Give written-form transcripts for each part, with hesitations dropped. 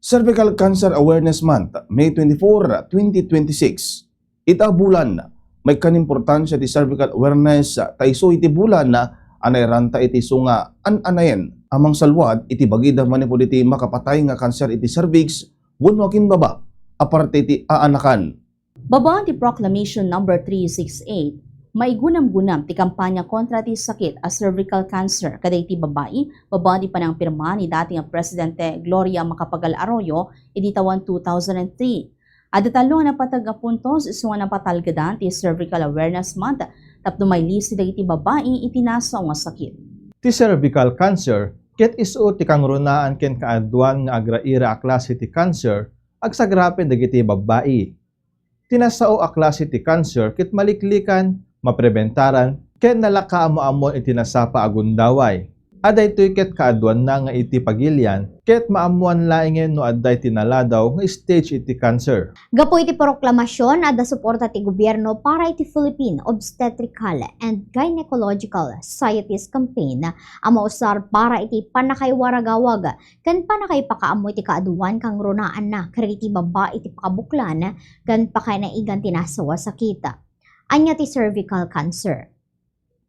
Cervical Cancer Awareness Month, May 24, 2026. Ita bulan, may kanimportansya ti cervical awareness, taiso iti bulan na anayranta iti sunga an-anayen. Amang salwad, iti bagida manipo iti makapatay nga cancer iti cervix, bunwakin baba, aparte iti aanakan. Baba ti Proclamation No. 368, maigunam-gunam ti kampanya kontra ti sakit a cervical cancer kada iti babae, baba ti panang pirma ni dating Presidente Gloria Macapagal Arroyo iti tawan 2003. Adatalo na patag-apuntos iso nga napatalgadan ti Cervical Awareness Month tapno may lisi dagiti babae itinasaw nga sakit. Ti cervical cancer, ket isu ti kangrunaan ken kaadwan nga agraira a klase ti cancer, agsagrapen dagiti babae. Tinasao a klase ti cancer ket maliklikan, maprebentaran, ken nalakaamo-amon iti nasapa agundaway. Aday to'y ket kaadwan na nga iti pagilyan, ket maamuan laingen no adday tinaladaw nga stage iti cancer. Gapo iti proklamasyon ada suporta ti gobyerno para iti Philippine Obstetrical and Gynecological Societies Campaign a mausar para iti panakaywaragawag ken panakaypakaammo iti kaaduan kang runaan na iti babae iti pakabuklan ken pakainaigan tinasawa sakita. Anya ti cervical cancer.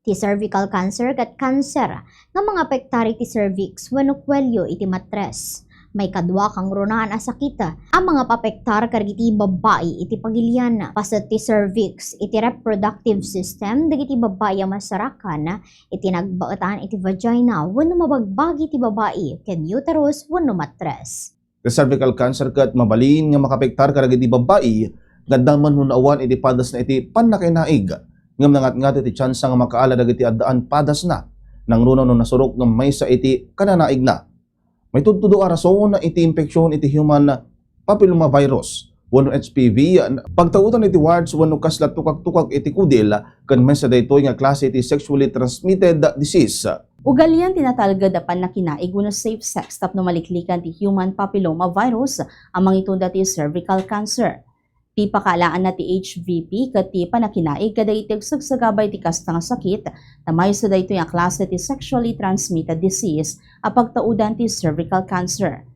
Ti cervical cancer ket cancer nga mga apektari ti cervix wenno kwelyo iti matres. May kadwa kang runaan a sakita ang mga papektar kariti babae iti pagilian. Pasat ti cervix iti reproductive system dagiti babae a masarakan iti nagbaetan iti vagina wenno mabagbagi ti babae ken uterus wenno matres. The cervical cancer ket mabalin nga makapektar karagiti babae, gaddaman hunawan iti padas na iti panakinaig. Ngam nangat-ngat iti tsansa nga makaala dagiti addaan padas na nang runo no nasurok ng maysa iti kananaig na. May tudtudo a rason na iti infeksyon iti human papilloma virus wenno HPV pagtautan iti wards wenno kasla tukak-tukak iti kudil ken maysa daytoy nga klase iti sexually transmitted disease. Ugalian tinatalgad a panakinaig wenno safe sex tapno maliklikan ti human papilloma virus amang itunda ti cervical cancer. Ti pakalaan na ti HVP ket ti panakinaig kada iti sagsagabay ti kasta nga sakit na may sa daytoy nga klase ti sexually transmitted disease a pagtaudan ti cervical cancer.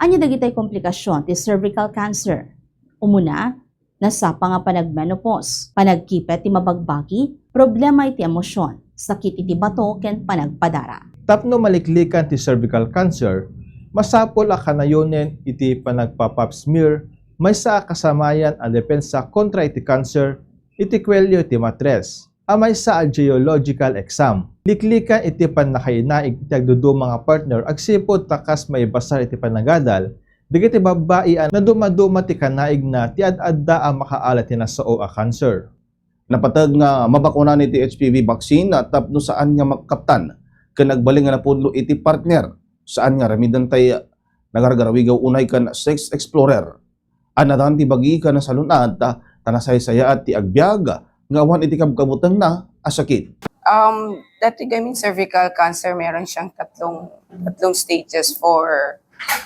Anya dagitoy komplikasyon ti cervical cancer. Umuna, nasapa nga panagmenopause, panagkipet ti mabagbagi, problema iti emosyon, sakit iti bato ken panagpadara. Tapno maliklikan ti cervical cancer, masapol a kanayonen iti panagpa-pap smear, may sa kasamayan ang depensa kontra iti cancer, iti kwelyo iti matres, amay sa geological exam. Liklikan iti panakainaig iti agdudu mga partner, agsipod takas may basar iti panagadal, digiti babae na dumaduma ti kanaig na ti ad-adda ang makaala ti nasao a cancer. Napatag nga mabakunan iti HPV vaccine tapno saan nga makaptan ken nagbaling nga napudlo iti partner saan nga ramidan tay nagargarawigaw unay kan sex explorer. Anadan ti bagi ka na salunad tanasay-saya at ti agbyag nga awan iti kabkabutang na asakit. That cervical cancer, meron siyang tatlong stages for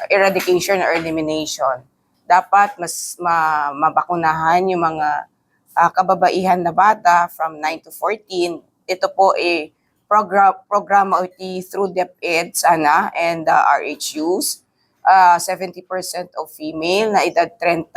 eradication or elimination. Dapat mas mabakunahan yung mga kababaihan na bata from 9 to 14. Ito po programa through DepEd sana and RHUs. 70% of female na edad 30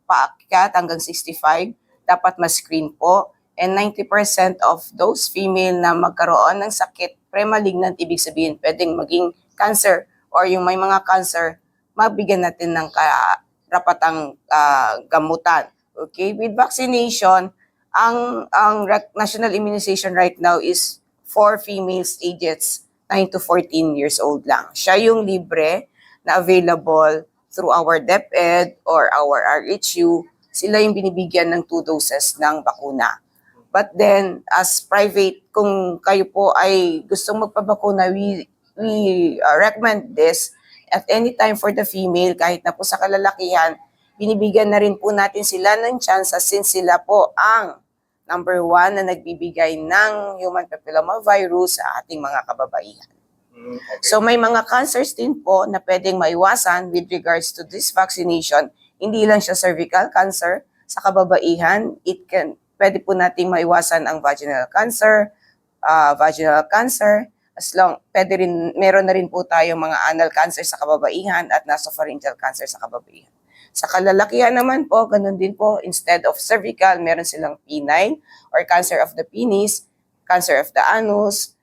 paakyat hanggang 65 dapat ma-screen po, and 90% of those female na magkaroon ng sakit pre-malignant, ibig sabihin pwedeng maging cancer or yung may mga cancer, mabigyan natin ng karapatang gamutan. Okay, with vaccination, ang national immunization right now is for females ages 9 to 14 years old lang. Siya yung libre na available through our DepEd or our RHU. Sila yung binibigyan ng 2 doses ng bakuna. But then, as private, kung kayo po ay gustong magpabakuna, we recommend this at any time for the female, kahit na po sa kalalakihan, binibigyan na rin po natin sila ng chance since sila po ang number 1 na nagbibigay ng human papilloma virus sa ating mga kababaihan. Okay. So may mga cancers din po na pwedeng maiwasan with regards to this vaccination. Hindi lang siya cervical cancer. Sa kababaihan, pwede po nating maiwasan ang vaginal cancer, meron na rin po tayong mga anal cancer sa kababaihan at nasopharyngeal cancer sa kababaihan. Sa kalalakihan naman po, ganun din po, instead of cervical, meron silang P9 or cancer of the penis, cancer of the anus,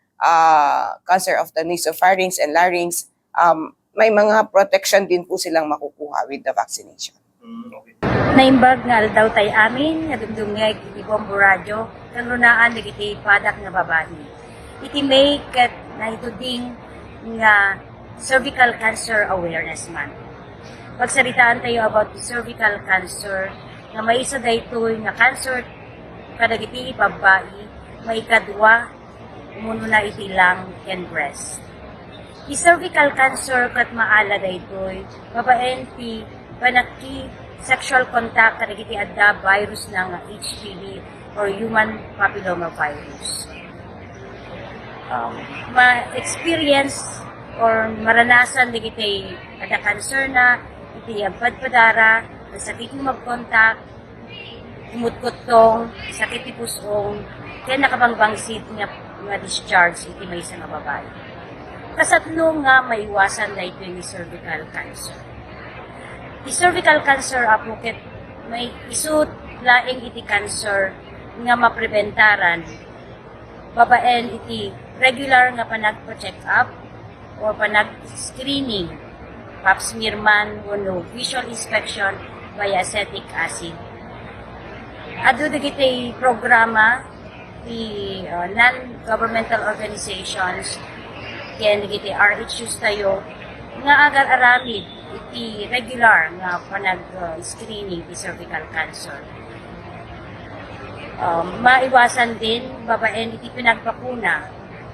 cancer of the nasopharynx and larynx. May mga protection din po silang makukuha with the vaccination. Naimbag nga daw tay amin, nga dumdumngay iti bombo radyo, kang runaan iti padak nga babae. Iti may kat na ito ding nga cervical cancer awareness month. Pagsaritaan tayo about the cervical cancer, nga may isa daytoy nga cancer kadagiti babae, may kadwa, umuno na iti lung and breast. Di cervical cancer kat maala daytoy, babaen ti panaki sexual contact kadagiti adda virus ng HPV or human papilloma virus. Ma-experience or maranasan digiti adda cancer na iti agpadpadara, ang sakit ng mag-contact, umutkotong, sakit ti pusong, kaya nakabangbangsit nga discharge iti may isang babae. Kasatlo nga maiwasan na ito ni cervical cancer. Di cervical cancer apukit may isut laing iti cancer nga mapreventaran babaen iti regular nga panagpa-check up o panag-screening pap smear man wano visual inspection via acetic acid. Adu dagiti programa ti non-governmental organizations ken dagiti RHUs tayo nga agar-aramid iti regular nga panag-screening ti cervical cancer. Maiwasan din babaen iti pinagpakuna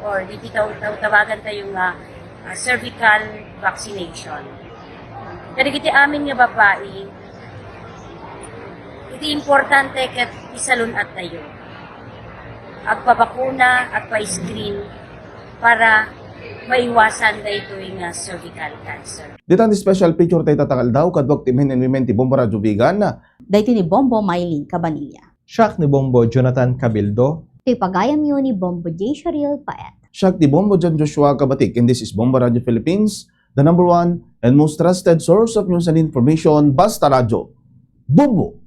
or iti tawagan tayo nga cervical vaccination. Kadagiti amin nga babae, iti importante ket isalunat tayo. Agpabakuna, agpa-screen para maiwasan daytoy nga cervical cancer. Dito ang special picture tayo tatakal daw kadwag ti men and women ti Bombo Radyo Bigan na Daytoy ni Bombo Maylin Cabanilla. Siak ni Bombo Jonathan Cabildo, Ito'y pagayam yun ni Bombo J. Sharil Paet. siya ti Bombo Jan Joshua Kabatik, and this is Bombo Radyo Philippines, the #1 and most trusted source of news and information, Basta Radyo. Bombo!